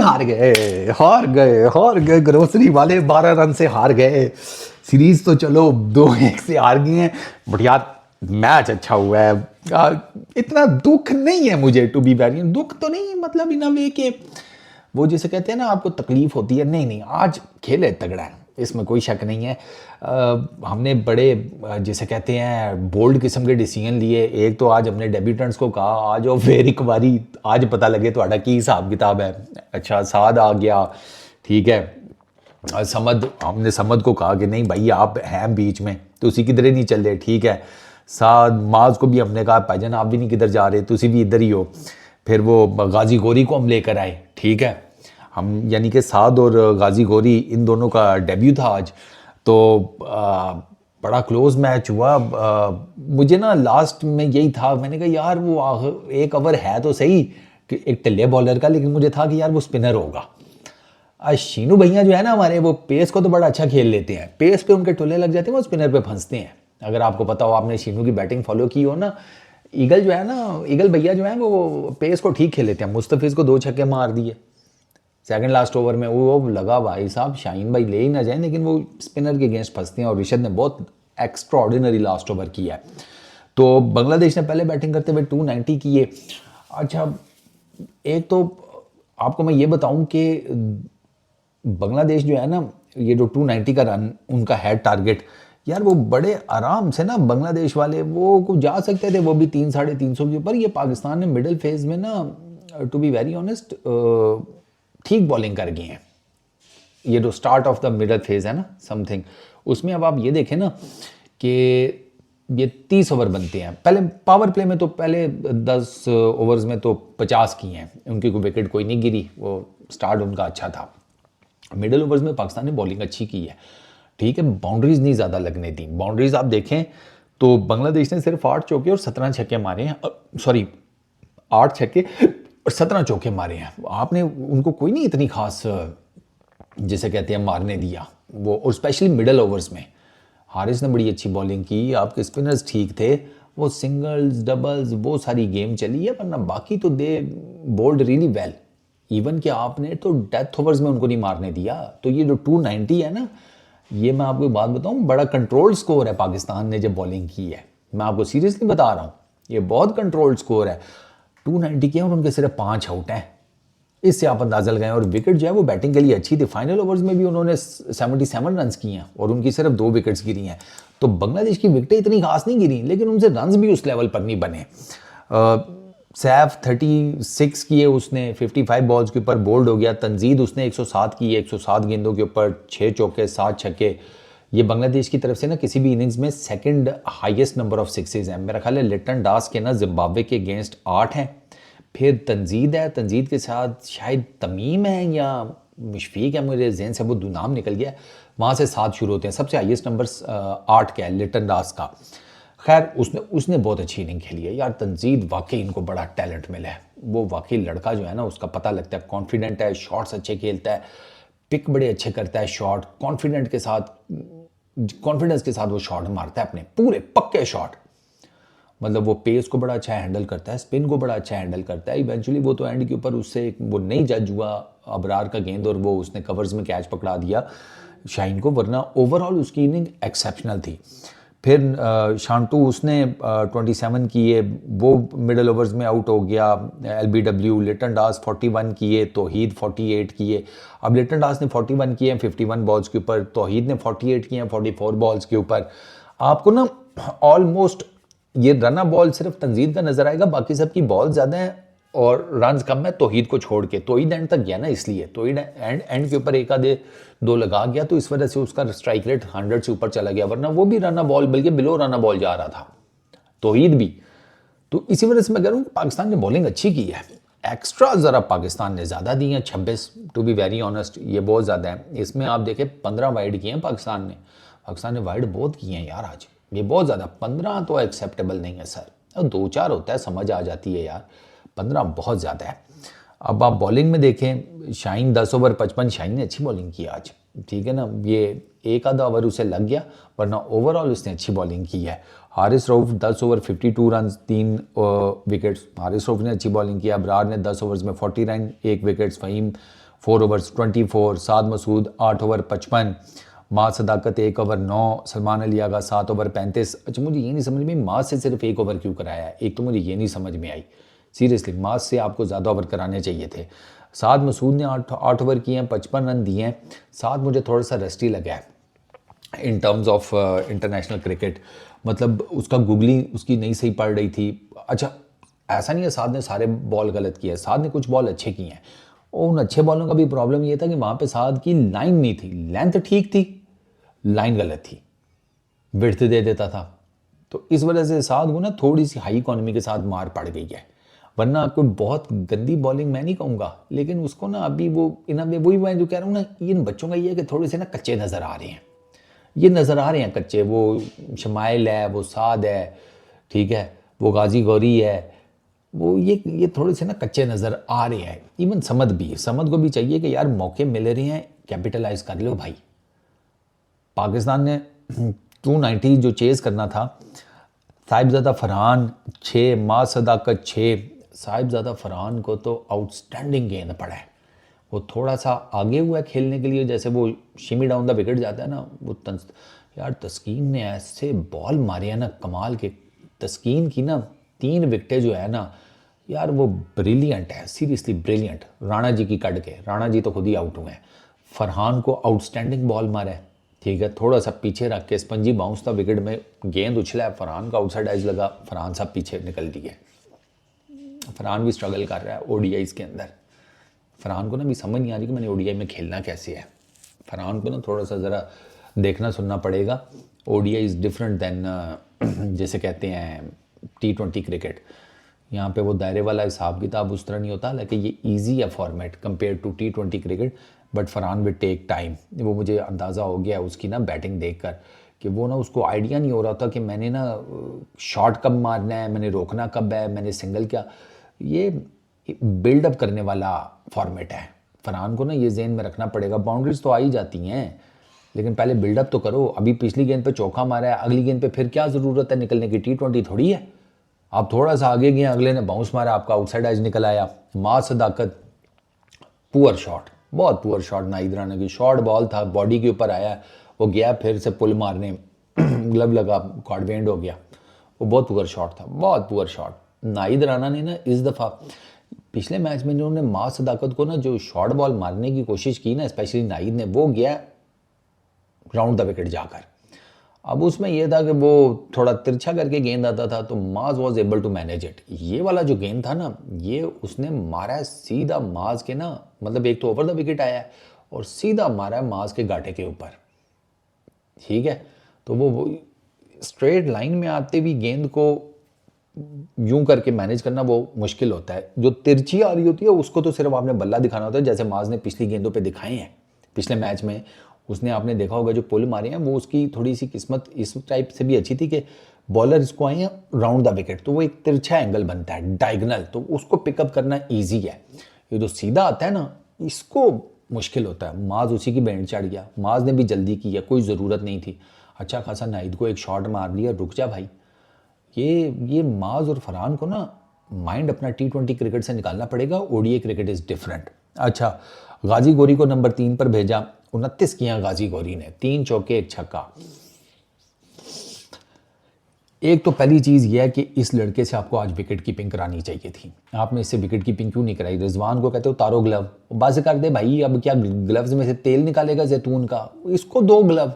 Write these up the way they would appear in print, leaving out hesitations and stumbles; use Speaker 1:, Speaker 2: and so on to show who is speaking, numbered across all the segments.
Speaker 1: हार गए ग्रोसरी वाले 12 रन से हार गए। सीरीज तो चलो 2-1 से हार गए हैं, बट यार मैच अच्छा हुआ है। इतना दुख नहीं है मुझे, टू बी वेरी, दुख तो नहीं मतलब इन अ वे के वो जैसे कहते हैं ना आपको तकलीफ होती है, नहीं नहीं आज खेले तगड़ा है, इसमें कोई शक नहीं है। हमने बड़े जैसे कहते हैं बोल्ड किस्म के डिसीजन लिए। एक तो आज हमने डेब्यूटेंट्स को कहा आज और फिर एक बारी आज पता लगे तो की हिसाब किताब है। अच्छा साद आ गया, ठीक है। समद, हमने समद को कहा कि नहीं भाई आप हैं बीच में तो उसी किधर नहीं चल रहे, ठीक है। साद माज को भी हमने कहा भाईजान आप भी नहीं किधर जा रहे, तुसी भी इधर ही हो। फिर वो गाजी गोरी को हम लेकर आए, ठीक है। हम यानी कि साद और गाजी गोरी इन दोनों का डेब्यू था आज, तो बड़ा क्लोज मैच हुआ। मुझे ना लास्ट में यही था, मैंने कहा यार वो एक ओवर है तो सही कि एक टिल्ले बॉलर का, लेकिन मुझे था कि यार वो स्पिनर होगा। शीनू भैया जो है ना हमारे, वो पेस को तो बड़ा अच्छा खेल लेते हैं, पेस पे उनके टुल्ले लग जाते हैं, वो स्पिनर पे फंसते हैं। अगर आपको पता हो, आपने शीनू की बैटिंग फॉलो की हो ना, ईगल जो है ना, ईगल भैया जो है वो पेस को ठीक खेल लेते हैं। मुस्तफिज को 2 छक्के मार दिए सेकंड लास्ट ओवर में, वो लगा भाई साहब शाहीन भाई ले ही ना जाए, लेकिन वो स्पिनर के अगेंस्ट फंसते हैं और ऋषभ ने बहुत एक्स्ट्रा ऑर्डिनरी लास्ट ओवर किया है। तो बांग्लादेश ने पहले बैटिंग करते हुए 290 किए। अच्छा एक तो आपको मैं ये बताऊं कि बांग्लादेश जो है ना, ये जो 290 का रन उनका है टारगेट, यार वो बड़े आराम से ना बांग्लादेश वाले वो को जा सकते थे, वो भी 300-350 के ऊपर। ये पाकिस्तान ने मिडिल फेज में ना, टू बी वेरी ऑनेस्ट, ठीक बॉलिंग कर गई हैं। ये जो start of the middle phase है ना समथिंग, उसमें अब आप ये देखें ना कि ये 30 ओवर बनते हैं। पहले पावर प्ले में तो पहले 10 ओवर्स में तो 50 किए हैं, उनकी कोई विकेट कोई नहीं गिरी, वो स्टार्ट उनका अच्छा था। मिडिल ओवर्स में पाकिस्तान ने बॉलिंग अच्छी की है, ठीक है, बाउंड्रीज नहीं ज़्यादा लगने दी। बाउंड्रीज आप देखें तो बांग्लादेश ने सिर्फ 8 चौके और 17 छक्के मारे हैं, सॉरी 8 छक्के और 17 चौके मारे हैं। आपने उनको कोई नहीं इतनी खास जिसे कहते हैं मारने दिया वो, और स्पेशली मिडिल ओवर्स में हारिस ने बड़ी अच्छी बॉलिंग की, आपके स्पिनर्स ठीक थे, वो सिंगल्स डबल्स वो सारी गेम चली है, वरना बाकी तो दे बोल्ड रियली वेल। इवन कि आपने तो डेथ ओवर्स में उनको नहीं मारने दिया। तो ये जो 290 है ना, ये मैं आपको बात बताऊं, बड़ा कंट्रोल्ड स्कोर है पाकिस्तान ने जब बॉलिंग की है, मैं आपको सीरियसली बता रहा हूँ, ये बहुत कंट्रोल्ड स्कोर है। 290 किया और उनके सिर्फ 5 आउट हैं, इससे आप अंदाजा लगाएं। और विकेट जो है वो बैटिंग के लिए अच्छी थी, फाइनल ओवर्स में भी उन्होंने 77 रन किए हैं और उनकी सिर्फ 2 विकेट्स गिरी हैं। तो बांग्लादेश की विकेटें इतनी खास नहीं गिरी, लेकिन उनसे रन्स भी उस लेवल पर नहीं बने। सैफ 36 किए उसने 55 बॉल्स के ऊपर, बोल्ड हो गया। तंजीद उसने 107 किए 107 गेंदों के ऊपर, 6 चौके 7 छक्के। ये बांग्लादेश की तरफ से ना किसी भी इनिंग्स में second highest number of sixes हैं। मेरा ख्याल है लिटन दास के ना जिम्बाब्वे के अगेंस्ट 8 हैं, फिर तंजीद है, तंजीद के साथ शायद तमीम है या मुशफीक है, मुझे जहन से वो नाम निकल गया, वहाँ से 7 शुरू होते हैं। सबसे हाईएस्ट नंबर 8 का है लिटन दास का। खैर उसने बहुत अच्छी इनिंग खेली है यार। तंजीद वाकई इनको बड़ा टैलेंट मिला है, वो वाकई लड़का जो है ना उसका पता लगता है, कॉन्फिडेंट है, शॉट्स अच्छे खेलता है, पिक बड़े अच्छे करता है शॉट, कॉन्फिडेंस के साथ वो शॉट मारता है अपने पूरे पक्के शॉट। मतलब वो पेस को बड़ा अच्छा हैंडल करता है, स्पिन को बड़ा अच्छा हैंडल करता है। इवेंचुअली वो तो एंड के ऊपर उससे वो नहीं जज हुआ अबरार का गेंद और वो उसने कवर्स में कैच पकड़ा दिया शाहीन को, वरना ओवरऑल उसकी इनिंग एक्सेप्शनल थी। फिर शांटू उसने 27 किए, वो मिडल ओवर्स में आउट हो गया। LBW लिटन दास 41 किए, तौहीद 48 किए। अब लिटन दास ने 41 किए 51 बॉल्स के ऊपर, तौहीद ने 48 किए 44 बॉल्स के ऊपर। आपको ना ऑलमोस्ट ये रन बॉल सिर्फ तंजीद का नजर आएगा, बाकी सबकी बॉल ज़्यादा है और रन्स कम है तौहीद को छोड़ के। तौहीद एंड तक गया ना, इसलिए तौहीद एंड के ऊपर 1 आधे 2 लगा गया, तो इस वजह से उसका स्ट्राइक रेट 100 से ऊपर चला गया, वरना वो भी रन बॉल बल्कि बिलो रन बॉल जा रहा था तौहीद भी। तो इसी वजह से मैं कह रहा हूँ कि पाकिस्तान ने बॉलिंग अच्छी की है। एक्स्ट्रा ज़रा पाकिस्तान ने ज़्यादा दी हैं 26, टू बी वेरी ऑनेस्ट ये बहुत ज़्यादा है। इसमें आप देखें 15 वाइड किए हैं पाकिस्तान ने वाइड बहुत किए हैं यार आज, ये बहुत ज़्यादा। 15 तो एक्सेप्टेबल नहीं है सर, 2-4 होता है समझ आ जाती है यार, 15 बहुत ज़्यादा है। अब आप बॉलिंग में देखें, शाहीन 10 ओवर 55, शाहीन ने अच्छी बॉलिंग की आज, ठीक है ना, ये 1 आधा ओवर उसे लग गया, वरना ओवरऑल उसने अच्छी बॉलिंग की है। Haris Rauf 10 over 52 run 3 wickets, Haris Rauf ने अच्छी बॉलिंग की। अबरार ने 10 ओवर्स में 40 रन 1 विकेट्स, फ़हीम 4 ओवर्स 24, साद मसूद 8 ओवर 55, माँ सदाकत 1 ओवर 9, सलमान अली आगा 7 ओवर 35। अच्छा मुझे ये नहीं समझ में माँ से सिर्फ 1 ओवर क्यों कराया है, एक तो मुझे ये नहीं समझ में आई सीरियसली, माँ से आपको ज़्यादा ओवर कराने चाहिए थे। साद मसूद ने 8 ओवर किए हैं, 55 रन दिए हैं। साद मुझे थोड़ा सा रस्टी लगा है in terms of international cricket, मतलब उसका गूगलिंग उसकी नहीं सही पड़ रही थी। अच्छा ऐसा नहीं है साद ने सारे बॉल गलत किए, साद ने कुछ बॉल अच्छे किए हैं, और उन अच्छे बॉलों का भी प्रॉब्लम ये था कि वहाँ पे साद की लाइन नहीं थी, लेंथ ठीक थी, लाइन गलत थी, विड्थ दे देता था। तो इस वजह से साद को ना थोड़ी सी हाई इकॉनमी के साथ मार पड़ गई है, वरना कोई बहुत गंदी बॉलिंग मैं नहीं कहूँगा, लेकिन उसको ना अभी वो इन वही मैं जो कह रहा हूँ ना, इन बच्चों का ये है कि थोड़े से ना कच्चे नज़र आ रहे हैं, ये नज़र आ रहे हैं कच्चे। वो शमाइल है, वो साद है, ठीक है, वो गाजी गौरी है, वो ये थोड़े से ना कच्चे नज़र आ रहे हैं। इवन समद को भी चाहिए कि यार मौके मिल रहे हैं, कैपिटलाइज कर लो भाई। पाकिस्तान ने 290 जो चेज़ करना था, साहिबजादा फरहान 6, माँ सदाकत 6, साहिबजादा फरहान को तो आउटस्टैंडिंग गेंद पड़ा है, वो थोड़ा सा आगे हुआ है खेलने के लिए, जैसे वो शिमी डाउन द विकेट जाता है ना वो यार तस्कीन ने ऐसे बॉल मारे हैं ना कमाल के। तस्कीन की ना 3 विकेटें जो है ना यार वो ब्रिलियंट है, सीरियसली ब्रिलियंट। राणा जी की कट के, राणा जी तो खुद ही आउट हुए हैं, फरहान को आउटस्टैंडिंग बॉल मारा है, ठीक है, थोड़ा सा पीछे रख के स्पंजी बाउंस था विकेट में, गेंद उछला है, फरहान का आउटसाइड एज लगा, फरहान साहब पीछे निकल दिए। फरहान भी स्ट्रगल कर रहा है ओडीआईज़ के अंदर, फरहान को ना भी समझ नहीं आ रही कि मैंने ओडीआई में खेलना कैसे है। फरहान को ना थोड़ा सा ज़रा देखना सुनना पड़ेगा। ओडीआई इज़ डिफरेंट दैन जैसे कहते हैं T20 क्रिकेट, यहाँ पे वो दायरे वाला हिसाब किताब उस तरह नहीं होता, लेकिन ये इजी है format compare to T20 cricket, but Farhan will take time. वो मुझे अंदाज़ा हो गया उसकी ना बैटिंग देखकर कि वो ना उसको आइडिया नहीं हो रहा था कि मैंने ना शॉट कब मारना है, मैंने रोकना कब है, मैंने सिंगल क्या, ये बिल्डअप करने वाला फॉर्मेट है। फरहान को ना ये जेहन में रखना पड़ेगा, बाउंड्रीज तो आ ही जाती हैं लेकिन पहले बिल्डअप तो करो। अभी पिछली गेंद पे चौका मारा है, अगली गेंद पे फिर क्या ज़रूरत है निकलने की, T20 थोड़ी है। आप थोड़ा सा आगे गए, अगले ने बाउंस मारा, आपका आउटसाइड एज निकल आया। माँ सदाकत पुअर शॉट, बहुत पुअर शॉट, नाहिद राना की शॉर्ट बॉल था, बॉडी के ऊपर आया, वो गया फिर से पुल मारने ग्लव लगा, कॉर्डवेंड हो गया, वो बहुत पुअर शॉट था, बहुत पुअर शॉट। नाहिद राना ने ना इस दफ़ा पिछले मैच में जिन्होंने माँ सदाकत को ना जो शॉर्ट बॉल मारने की कोशिश की ना, स्पेशली नाहिद ने, वो गया राउंड द विकेट जाकर। अब उसमें यह था कि वो थोड़ा तिरछा करके गेंद आता था तो Maaz was able to manage it. ये वाला जो गेंद था ना, ये उसने मारा है सीधा माज के ना, मतलब एक तो ओवर द विकेट आया है और सीधा मारा है माज के गाटे के ऊपर, ठीक है। तो वो स्ट्रेट लाइन में आते हुए गेंद को यूं करके मैनेज करना वो मुश्किल होता है। जो तिरछी आ रही होती है उसको तो सिर्फ आपने बल्ला दिखाना होता है, जैसे माज ने पिछली गेंदों पे दिखाए हैं। पिछले मैच में उसने, आपने देखा होगा जो पुल मारे हैं, वो उसकी थोड़ी सी किस्मत इस टाइप से भी अच्छी थी कि बॉलर इसको आए हैं राउंड द विकेट, तो वो एक तिरछा एंगल बनता है डायगनल, तो उसको पिकअप करना ईजी है। ये जो सीधा आता है ना, इसको मुश्किल होता है। माज उसी की बैंड चढ़ गया, माज ने भी जल्दी की है, कोई ज़रूरत नहीं थी। अच्छा खासा नाहिद को एक शॉट मार लिया, रुक जा भाई। ये माज और फरहान को ना माइंड अपना T20 क्रिकेट से निकालना पड़ेगा, ओडीआई क्रिकेट इज़ डिफरेंट। अच्छा, गाजी गौरी को नंबर 3 पर भेजा, 29 किया गाजी गौरी ने, 3 चौके 1 छक्का। एक तो पहली चीज़ यह है कि इस लड़के से आपको आज विकेट कीपिंग करानी चाहिए थी, आपने इससे विकेट कीपिंग क्यों नहीं कराई। रिजवान को कहते हो तारो ग्लव, बस कर दे भाई, अब क्या ग्लव्स में से तेल निकालेगा जैतून का, इसको 2 ग्लव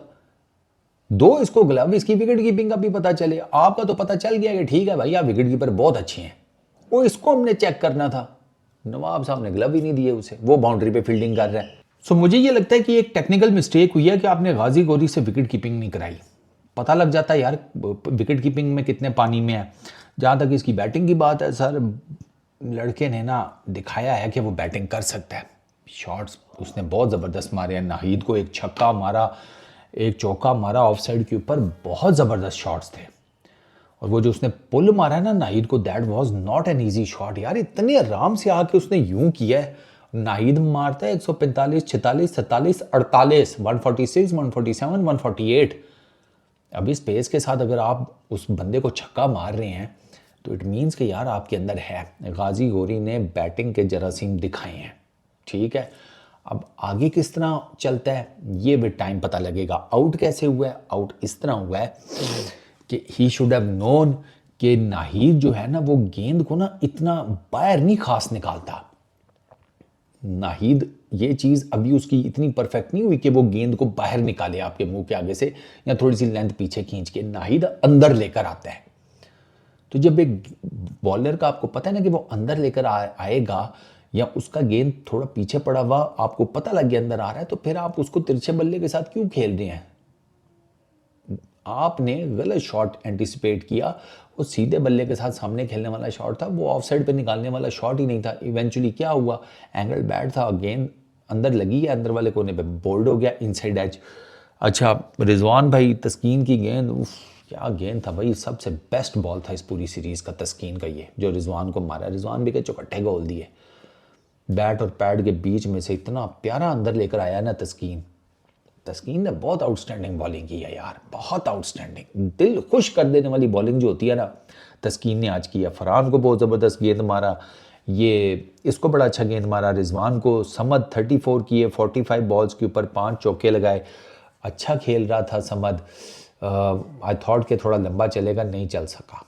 Speaker 1: दो, इसको ग्लव, इसकी विकेट कीपिंग का भी पता चले। आपका तो पता चल गया कि ठीक है भाई आप विकेट कीपर बहुत अच्छे हैं, वो इसको हमने चेक करना था। नवाब साहब ने ग्लव ही नहीं दिए उसे, वो बाउंड्री पे फील्डिंग कर रहा है। सो मुझे ये लगता है कि एक टेक्निकल मिस्टेक हुई है कि आपने गाजी गौरी से विकेट कीपिंग नहीं कराई। पता लग जाता है यार विकेट कीपिंग में कितने पानी में है। जहाँ तक इसकी बैटिंग की बात है सर, लड़के ने ना दिखाया है कि वो बैटिंग कर सकता है। शॉट्स उसने बहुत ज़बरदस्त मारे हैं, नाहिद को एक छक्का मारा, एक चौका मारा ऑफ साइड के ऊपर, बहुत ज़बरदस्त शॉट्स थे। और वो जो उसने पुल मारा है ना नाहिद को, that was not an easy shot यार, इतने आराम से आके उसने यूं किया है। नाहिद मारता है 145, 46, 47, 48, 146, 147, 148। अब इस पेस के साथ अगर आप उस बंदे को छक्का मार रहे हैं तो इट मीन्स कि यार आपके अंदर है। गाजी गौरी ने बैटिंग के जरासीम दिखाए हैं, ठीक है। अब आगे किस तरह चलता है ये विद टाइम पता लगेगा। आउट कैसे हुआ है? आउट इस तरह हुआ है कि ही शुड हैव नोन कि नाहिद जो है ना वो गेंद को ना इतना बाहर नहीं खास निकालता। नाहिद ये चीज़ अभी उसकी इतनी परफेक्ट नहीं हुई कि वो गेंद को बाहर निकाले आपके मुंह के आगे से या थोड़ी सी लेंथ पीछे खींच के। नाहिद अंदर लेकर आता है। तो जब एक बॉलर का आपको पता है ना कि वो अंदर लेकर आएगा या उसका गेंद थोड़ा पीछे पड़ा हुआ आपको पता लग गया अंदर आ रहा है, तो फिर आप उसको तिरछे बल्ले के साथ क्यों खेल रहे हैं? आपने गलत शॉट एंटिसिपेट किया। वो सीधे बल्ले के साथ सामने खेलने वाला शॉट था, वो ऑफ साइड पे निकालने वाला शॉट ही नहीं था। इवेंचुअली क्या हुआ, एंगल बैड था, गेंद अंदर लगी है, अंदर वाले कोने पे बोल्ड हो गया, इनसाइड एज। अच्छा रिजवान भाई, तस्कीन की गेंद, उफ क्या गेंद था भाई, सबसे बेस्ट बॉल था इस पूरी सीरीज़ का तस्कीन का, ये जो रिजवान को मारा। रिजवान भी के चौकट्टे गोल दिए, बैट और पैड के बीच में से इतना प्यारा अंदर लेकर आया ना तस्कीन। तस्कीन ने बहुत आउटस्टैंडिंग बॉलिंग की है यार, बहुत आउटस्टैंडिंग, दिल खुश कर देने वाली बॉलिंग जो होती है ना, तस्कीन ने आज किया। फरहान को बहुत ज़बरदस्त गेंद मारा, ये इसको बड़ा अच्छा गेंद मारा। रिजवान को समद 34 किए 45 बॉल्स के ऊपर 5 चौके लगाए। अच्छा खेल रहा था समद। आई थॉट कि थोड़ा लंबा चलेगा, नहीं चल सका,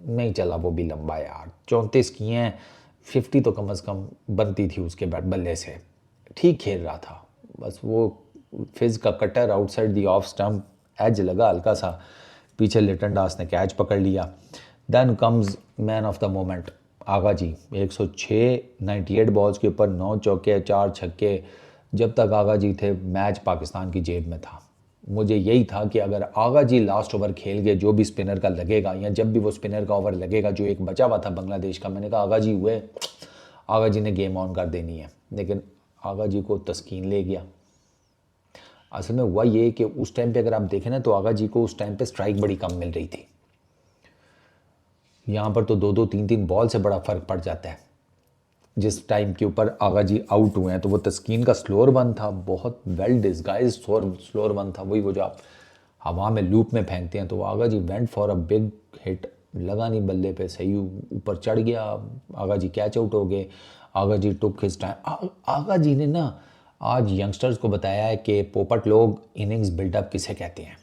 Speaker 1: नहीं चला वो भी लंबा यार। 34 किए हैं, 50 तो कम से कम बनती थी उसके बैट बल्ले से। ठीक खेल रहा था, बस वो फिज का cutter outside the off stump edge लगा हल्का सा, पीछे लिटन दास ने कैच पकड़ लिया। Then comes man of the moment Agha ji, 106 98 balls के ऊपर 9 चौके 4 छक्के। जब तक आगा जी थे मैच पाकिस्तान की जेब में था। मुझे यही था कि अगर आगा जी लास्ट ओवर खेल गए, जो भी स्पिनर का लगेगा या जब भी वो स्पिनर का ओवर लगेगा जो एक बचा हुआ था बांग्लादेश का, मैंने कहा आगा जी हुए, आगा जी ने गेम ऑन कर देनी है। लेकिन आगा जी को तस्कीन ले गया। असल में हुआ ये कि उस टाइम पे अगर आप देखें ना तो आगा जी को उस टाइम पे स्ट्राइक बड़ी कम मिल रही थी। यहाँ पर तो 2-2 3-3 बॉल से बड़ा फ़र्क पड़ जाता है। जिस टाइम के ऊपर आगा जी आउट हुए हैं तो वो तस्कीन का स्लोअर वन था, बहुत वेल डिस्गाइज स्लोअर वन था, वही वो जो आप हवा में लूप में फेंकते हैं। तो Agha ji went for a big hit, लगा नहीं बल्ले पे, सही ऊपर चढ़ गया, आगा जी कैच आउट हो गए। आगा जी टुक हिज टाइम। आगा जी ने ना आज यंगस्टर्स को बताया है कि पोपट लोग इनिंग्स बिल्डअप किसे कहते हैं।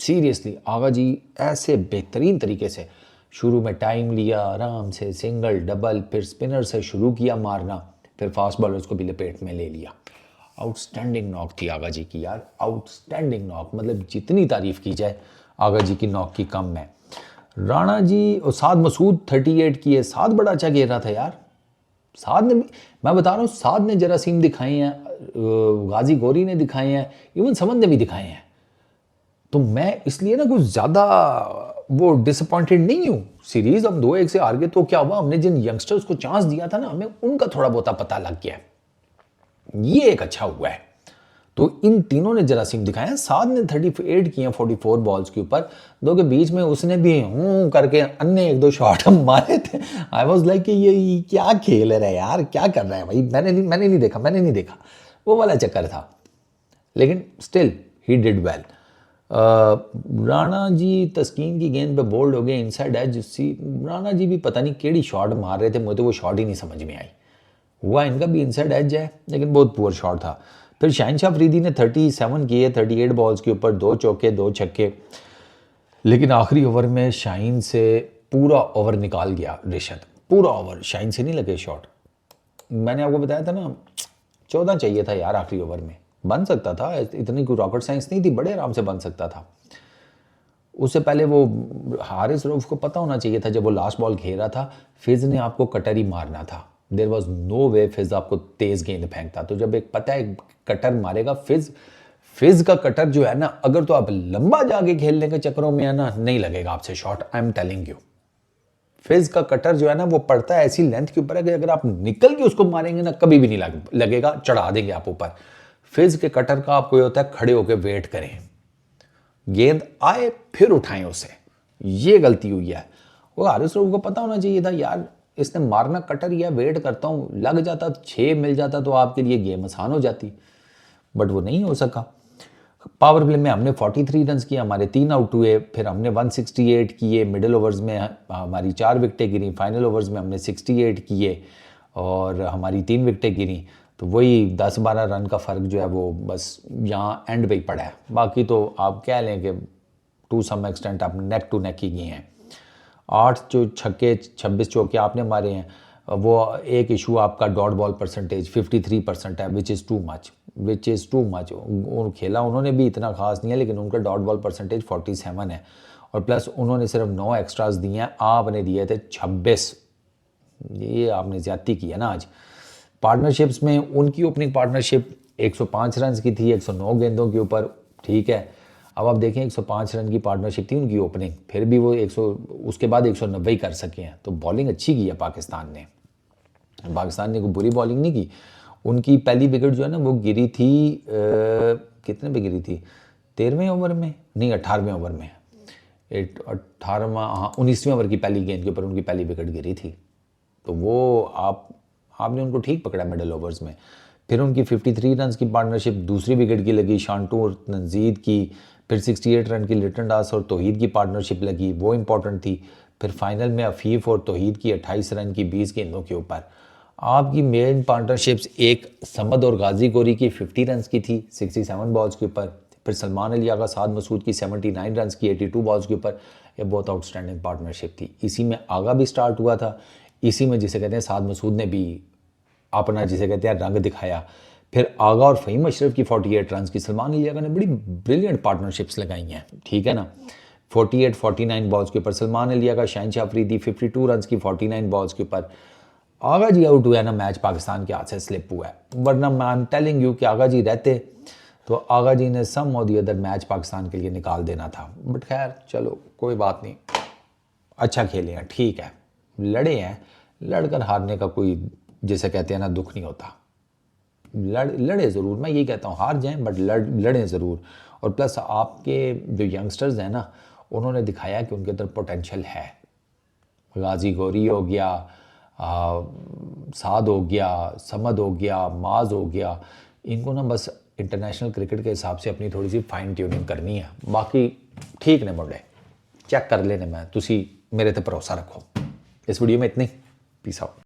Speaker 1: सीरियसली आगा जी ऐसे बेहतरीन तरीके से शुरू में टाइम लिया, आराम से सिंगल डबल, फिर स्पिनर से शुरू किया मारना, फिर फास्ट बॉलर्स को भी लपेट में ले लिया। आउटस्टैंडिंग नॉक थी आगा जी की यार, आउटस्टैंडिंग नॉक, मतलब जितनी तारीफ की जाए आगा जी की नॉक की कम है। राणा जी और साद मसूद 38 किए, साद बड़ा अच्छा खेल रहा था यार। साद ने, मैं बता रहा हूँ, साद ने जरासीम दिखाए हैं, गाजी गौरी ने दिखाए हैं, इवन समद ने भी दिखाए हैं। तो मैं इसलिए ना कुछ ज़्यादा वो डिसअपॉइंटेड नहीं हूँ। सीरीज हम 2-1 से हार गए तो क्या हुआ, हमने जिन यंगस्टर्स को चांस दिया था ना, हमें उनका थोड़ा बहुत पता लग गया, ये एक अच्छा हुआ है। तो इन तीनों ने जरासीम दिखाया। साद ने 38 किए 44 बॉल्स के ऊपर, दो के बीच में उसने भी करके अन्य 1-2 शॉट हम मारे थे। आई वॉज लाइक ये क्या खेल रहा है यार, क्या कर रहा है भाई, मैंने नहीं देखा वो वाला चक्कर था। लेकिन still he did well. Rana ji Taskin की गेंद पे बोल्ड हो गए, इनसाइड एज। राणा जी भी पता नहीं केड़ी शॉट मार रहे थे, मुझे तो वो शॉट ही नहीं समझ में आई। हुआ इनका भी इनसाइड एज है, लेकिन बहुत पुअर शॉट था। फिर शाहिन अफरीदी ने 37 किए 38 बॉल्स के ऊपर, 2 चौके 2 छक्के। लेकिन आखिरी ओवर में शाहिन से पूरा ओवर निकाल गया रिशद, पूरा ओवर शाहिन से नहीं लगे शॉट। मैंने आपको बताया था ना 14 चाहिए था यार आखिरी ओवर में, बन सकता था, इतनी कोई रॉकेट साइंस नहीं थी, बड़े आराम से बन सकता था। उससे पहले वो हारिस रऊफ को पता होना चाहिए था, जब वो लास्ट बॉल खेल रहा था फिज ने आपको कटर ही मारना था। देयर वॉज नो वे फिज आपको तेज गेंद फेंकता। तो जब एक पता है कटर मारेगा फिज का कटर जो है ना, अगर तो आप लंबा जाके खेलने के चक्करों में है ना, नहीं लगेगा आपसे shot, I am telling you. फिज का कटर जो है ना वो पड़ता है ऐसी लेंथ के ऊपर है कि अगर आप निकल के उसको मारेंगे ना कभी भी नहीं लगेगा, चढ़ा देंगे आप ऊपर। फिज के कटर का आपको ये होता है खड़े होकर वेट करें, गेंद आए फिर उठाएं उसे, ये गलती हुई है। वो हारिस रऊफ को पता होना चाहिए था यार, इसने मारना कटर या वेट करता हूँ, लग जाता 6 मिल जाता तो आपके लिए गेम आसान हो जाती, बट वो नहीं हो सका। पावर प्ले में हमने 43 रन किए, हमारे 3 आउट हुए, फिर हमने 168 किए, मिडिल ओवर्स में हमारी 4 विकेटें गिरी, फाइनल ओवर्स में हमने 68 किए और हमारी 3 विकेटें गिरी, तो वही 10-12 रन का फ़र्क जो है वो बस यहाँ एंड पे ही पड़ा है। बाकी तो आप कह लें कि टू सम एक्सटेंट आप नेक टू नेक ही गए हैं। 8 जो छक्के 26 चौके आपने मारे हैं, वो एक इशू आपका डॉट बॉल परसेंटेज 53% है, विच इज़ टू मच। खेला उन्होंने भी इतना खास नहीं है, लेकिन उनका डॉट बॉल परसेंटेज 47 है, और प्लस उन्होंने सिर्फ 9 एक्स्ट्राज दिए हैं, आपने दिए थे 26। ये आपने ज़्यादती की है ना आज। पार्टनरशिप्स में उनकी ओपनिंग पार्टनरशिप 105 रन की थी 109 गेंदों के ऊपर, ठीक है। अब आप देखें 105 रन की पार्टनरशिप थी उनकी ओपनिंग, फिर भी वो 100 उसके बाद 190 कर सके हैं, तो बॉलिंग अच्छी की है पाकिस्तान ने। पाकिस्तान ने कोई बुरी बॉलिंग नहीं की। उनकी पहली विकेट जो है ना वो गिरी थी कितने पे गिरी थी, 13वें ओवर में नहीं 18वें ओवर में, 18वां हाँ 19वें ओवर की पहली गेंद के ऊपर उनकी पहली विकेट गिरी थी। तो वो आपने उनको ठीक पकड़ा मिडल ओवर्स में। फिर उनकी 53 रन की पार्टनरशिप दूसरी विकेट की लगी शांटू और तंजीद की। फिर 68 रन की लिटन दास और तौहीद की पार्टनरशिप लगी, वो इंपॉर्टेंट थी। फिर फाइनल में अफीफ और तौहीद की 28 रन की 20 गेंदों के ऊपर। आपकी मेन पार्टनरशिप्स एक समद और गाजी गोरी की 50 रन की थी 67 बॉल्स के ऊपर। फिर सलमान अली आगा साद मसूद की 79 रन की 82 बॉल्स के ऊपर। ये बहुत आउटस्टैंडिंग पार्टनरशिप थी। इसी में आगा भी स्टार्ट हुआ था, इसी में जिसे कहते हैं साद मसूद ने भी अपना जिसे कहते हैं रंग दिखाया। फिर आगा और फ़हीम अशरफ की 48 रन की सलमान अली आगा ने बड़ी ब्रिलियंट पार्टनरशिप्स लगाई हैं, ठीक है ना। 48-49 बॉल्स के ऊपर सलमान अली आगा, शहनशाह अफरीदी 52 रन की 49 बॉल्स के ऊपर। आगा जी आउट हुआ है ना, मैच पाकिस्तान के हाथ से स्लिप हुआ है, वरना मैं आई एम टेलिंग यू कि आगा जी रहते तो आगा जी ने सम और दी अदर मैच पाकिस्तान के लिए निकाल देना था। बट खैर चलो कोई बात नहीं, अच्छा खेले हैं, ठीक है, लड़े हैं, लड़कर हारने का कोई जिसे कहते हैं ना दुख नहीं होता। लड़े ज़रूर, मैं यही कहता हूँ, हार जाएं बट लड़ें ज़रूर। और प्लस आपके जो यंगस्टर्स हैं ना, उन्होंने दिखाया कि उनके अंदर पोटेंशियल है। गाजी गौरी हो गया, साद हो गया, समद हो गया, माज हो गया, इनको ना बस इंटरनेशनल क्रिकेट के हिसाब से अपनी थोड़ी सी फाइन ट्यूनिंग करनी है। बाकी ठीक ने मुंडे चेक कर लेने, मैं तुसी मेरे ते भरोसा रखो। इस वीडियो में इतनी, पीस आउट।